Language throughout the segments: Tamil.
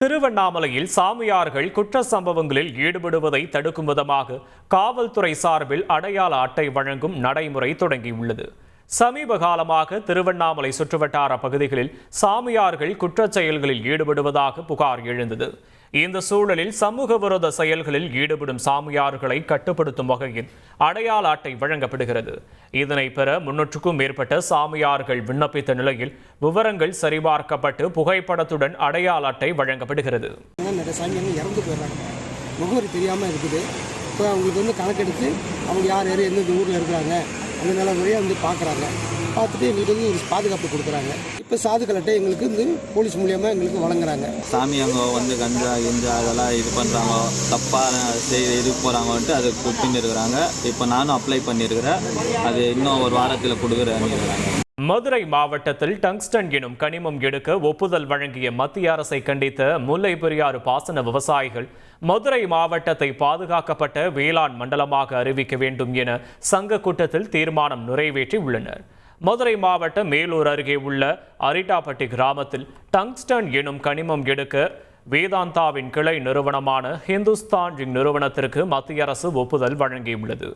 திருவண்ணாமலையில் சாமியார்கள் குற்ற சம்பவங்களில் ஈடுபடுவதை தடுக்கும் விதமாக காவல்துறை சார்பில் அடையாள அட்டை வழங்கும் நடைமுறை தொடங்கியுள்ளது. சமீப காலமாக திருவண்ணாமலை சுற்றுவட்டார பகுதிகளில் சாமியார்கள் குற்றச் செயல்களில் ஈடுபடுவதாக புகார் எழுந்தது. இந்த சூழலில் சமூக விரோத செயல்களில் ஈடுபடும் சாமியார்களை கட்டுப்படுத்தும் வகையில் அடையாள அட்டை வழங்கப்படுகிறது. இதனை பெற 300க்கும் மேற்பட்ட சாமியார்கள் விண்ணப்பித்த நிலையில் விவரங்கள் சரிபார்க்கப்பட்டு புகைப்படத்துடன் அடையாள அட்டை வழங்கப்படுகிறது. இறந்து போயிடுறாங்க, முகவரி தெரியாமல் இருக்குது. இப்போ அவங்களுக்கு கணக்கெடுத்து அவங்க யார் யார் எந்தெந்த ஊரில் இருக்கிறாங்க அந்த நிலவரையை பார்க்குறாங்க. பார்த்துட்டு எங்களுக்கு ஒரு பாதுகாப்பு கொடுக்குறாங்க. இப்போ சாதுக்கள் அட்டை எங்களுக்கு போலீஸ் மூலியமாக எங்களுக்கு வழங்குறாங்க. சாமி அவங்க கஞ்சா கிஞ்சா அதெல்லாம் இது பண்ணுறாங்க, தப்பாக இது போகிறாங்கன்ட்டு அது கொடுத்துட்டு இருக்கிறாங்க. இப்போ நானும் அப்ளை பண்ணியிருக்கிறேன், அது இன்னும் ஒரு வாரத்தில் கொடுக்குறேன். மதுரை மாவட்டத்தில் டங்ஸ்டன் எனும் கனிமம் எடுக்க ஒப்புதல் வழங்கிய மத்திய அரசை கண்டித்த முல்லை பெரியாறு பாசன விவசாயிகள் மதுரை மாவட்டத்தை பாதுகாக்கப்பட்ட வேளாண் மண்டலமாக அறிவிக்க வேண்டும் என சங்க கூட்டத்தில் தீர்மானம் நிறைவேற்றி உள்ளனர். மதுரை மாவட்டம் மேலூர் அருகே உள்ள அரிட்டாப்பட்டி கிராமத்தில் டங்ஸ்டன் எனும் கனிமம் எடுக்க வேதாந்தாவின் கிளை நிறுவனமான ஹிந்துஸ்தான் ஜிங்க் நிறுவனத்திற்கு மத்திய அரசு ஒப்புதல் வழங்கியுள்ளது.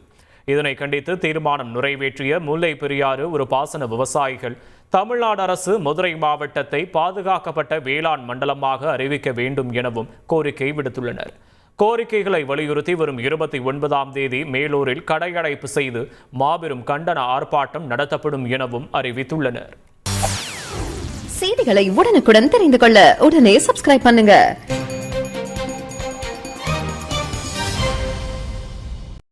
இதனை கண்டித்து தீர்மானம் நிறைவேற்றிய முல்லை பெரியாறு ஒரு பாசன விவசாயிகள் தமிழ்நாடு அரசு மதுரை மாவட்டத்தை பாதுகாக்கப்பட்ட வேளாண் மண்டலமாக அறிவிக்க வேண்டும் எனவும் கோரிக்கை விடுத்துள்ளனர். கோரிக்கைகளை வலியுறுத்தி வரும் 29ஆம் தேதி மேலூரில் கடையடைப்பு செய்து மாபெரும் கண்டன ஆர்ப்பாட்டம் நடத்தப்படும் எனவும் அறிவித்துள்ளனர். செய்திகளை உடனுக்குடன் தெரிந்து கொள்ள உடனே சப்ஸ்கிரைப் பண்ணுங்க.